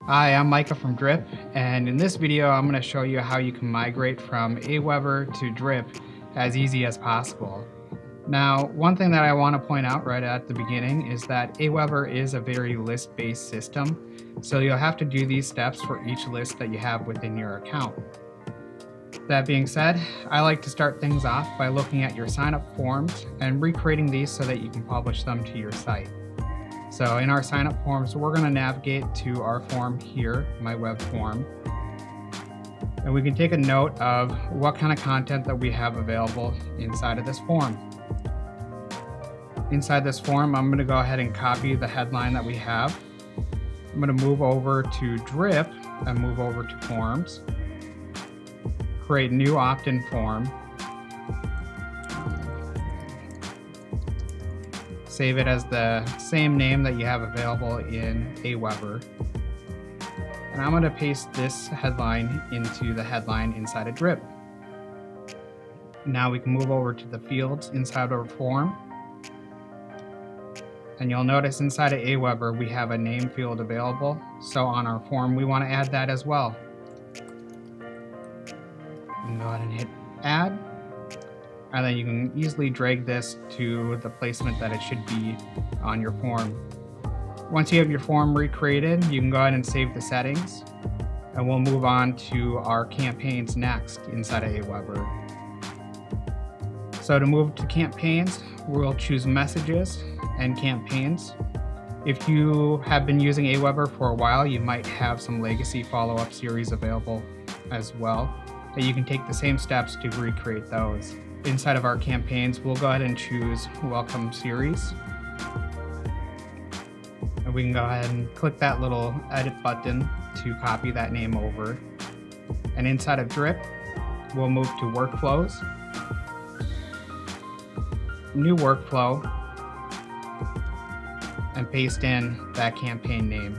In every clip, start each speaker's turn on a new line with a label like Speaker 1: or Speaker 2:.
Speaker 1: Hi, I'm Micah from Drip, and in this video I'm going to show you how you can migrate from AWeber to Drip as easy as possible. Now, one thing that I want to point out right at the beginning is that AWeber is a very list-based system, so you'll have to do these steps for each list that you have within your account. That being said, I like to start things off by looking at your sign-up forms and recreating these so that you can publish them to your site. So in our sign-up forms, we're going to navigate to our form here, my web form. And we can take a note of what kind of content that we have available inside of this form. Inside this form, I'm going to go ahead and copy the headline that we have. I'm going to move over to Drip and move over to Forms. Create new opt-in form. Save it as the same name that you have available in AWeber. And I'm going to paste this headline into the headline inside of Drip. Now we can move over to the fields inside our form. And you'll notice inside of AWeber we have a name field available. So on our form we want to add that as well. You can go ahead and hit add. And then you can easily drag this to the placement that it should be on your form. Once you have your form recreated, you can go ahead and save the settings, and we'll move on to our campaigns next inside of AWeber. So to move to campaigns, we'll choose messages and campaigns. If you have been using AWeber for a while, you might have some legacy follow-up series available as well, that you can take the same steps to recreate those. Inside of our campaigns, we'll go ahead and choose Welcome Series. And we can go ahead and click that little edit button to copy that name over. And inside of Drip, we'll move to Workflows, New Workflow, and paste in that campaign name.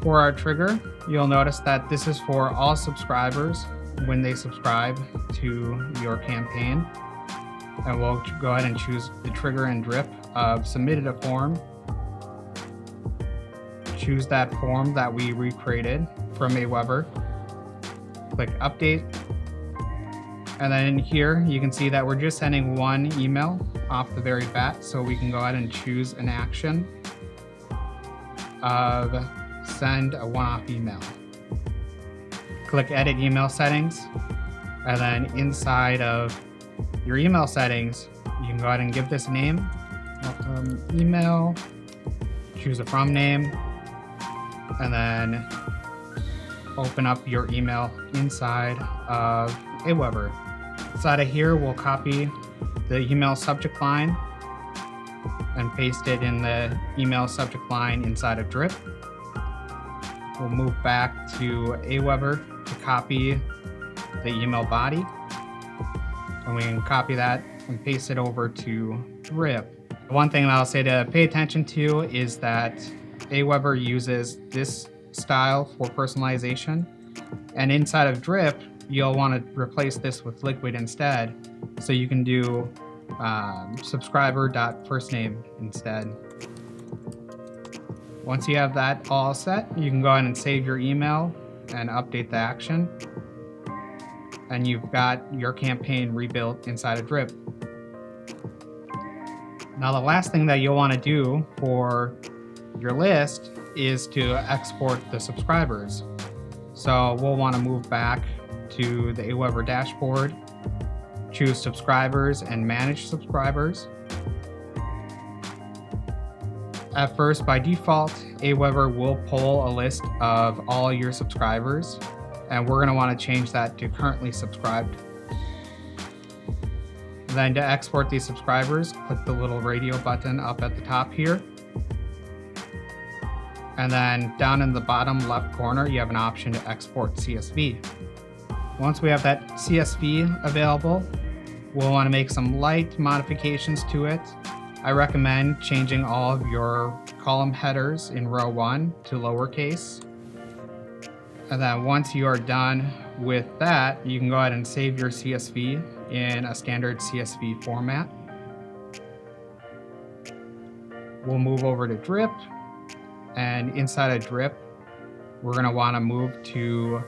Speaker 1: For our trigger, you'll notice that this is for all subscribers when they subscribe to your campaign. And we'll go ahead and choose the trigger and Drip of submitted a form. Choose that form that we recreated from AWeber. Click update. And then in here, you can see that we're just sending one email off the very bat. So we can go ahead and choose an action of send a one-off email. Click edit email settings, and then inside of your email settings, you can go ahead and give this a name, email, choose a from name, and then open up your email inside of AWeber. Inside of here, we'll copy the email subject line and paste it in the email subject line inside of Drip. We'll move back to AWeber to copy the email body. And we can copy that and paste it over to Drip. One thing that I'll say to pay attention to is that AWeber uses this style for personalization. And inside of Drip, you'll want to replace this with Liquid instead. So you can do subscriber.firstname instead. Once you have that all set, you can go ahead and save your email and update the action. And you've got your campaign rebuilt inside of Drip. Now the last thing that you'll want to do for your list is to export the subscribers. So we'll want to move back to the AWeber dashboard, choose subscribers and manage subscribers. At first, by default, AWeber will pull a list of all your subscribers, and we're going to want to change that to currently subscribed. Then to export these subscribers, click the little radio button up at the top here. And then down in the bottom left corner, you have an option to export CSV. Once we have that CSV available, we'll want to make some light modifications to it. I recommend changing all of your column headers in row 1 to lowercase. And then once you are done with that, you can go ahead and save your CSV in a standard CSV format. we'll move over to Drip, and inside of Drip, we're going to want to move to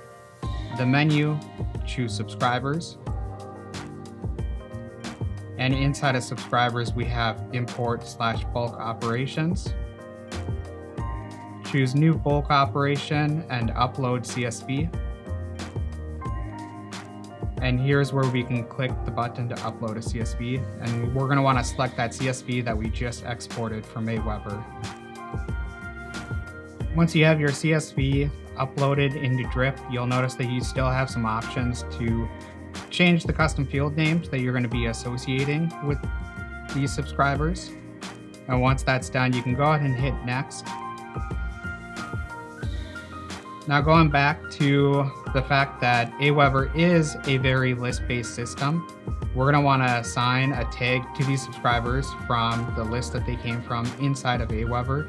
Speaker 1: the menu, choose subscribers. And inside of subscribers, we have import/bulk operations. Choose new bulk operation and upload CSV. And here's where we can click the button to upload a CSV. And we're going to want to select that CSV that we just exported from AWeber. Once you have your CSV uploaded into Drip, you'll notice that you still have some options to change the custom field names that you're going to be associating with these subscribers. And once that's done, you can go ahead and hit next. Now going back to the fact that AWeber is a very list-based system, we're going to want to assign a tag to these subscribers from the list that they came from inside of AWeber.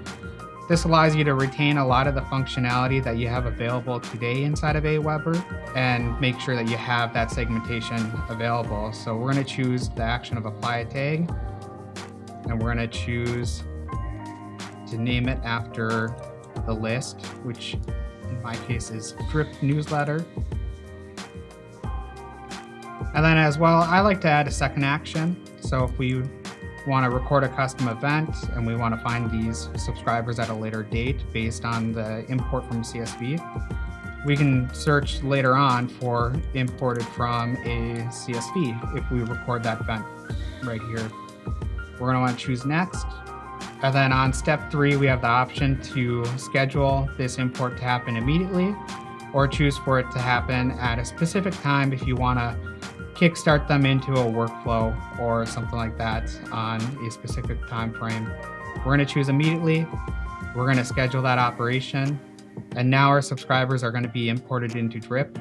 Speaker 1: This allows you to retain a lot of the functionality that you have available today inside of AWeber and make sure that you have that segmentation available. So we're going to choose the action of apply a tag, and we're going to choose to name it after the list, which in my case is Drip Newsletter. And then as well, I like to add a second action. So if we want to record a custom event and we want to find these subscribers at a later date based on the import from CSV, we can search later on for imported from a CSV if we record that event right here. We're going to want to choose next. And then on step 3, we have the option to schedule this import to happen immediately or choose for it to happen at a specific time if you want to kickstart them into a workflow or something like that on a specific time frame. We're going to choose immediately. We're going to schedule that operation. And now our subscribers are going to be imported into Drip.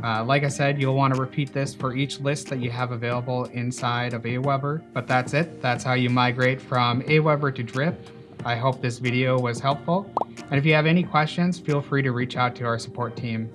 Speaker 1: Like I said, you'll want to repeat this for each list that you have available inside of AWeber. But that's it. That's how you migrate from AWeber to Drip. I hope this video was helpful. And if you have any questions, feel free to reach out to our support team.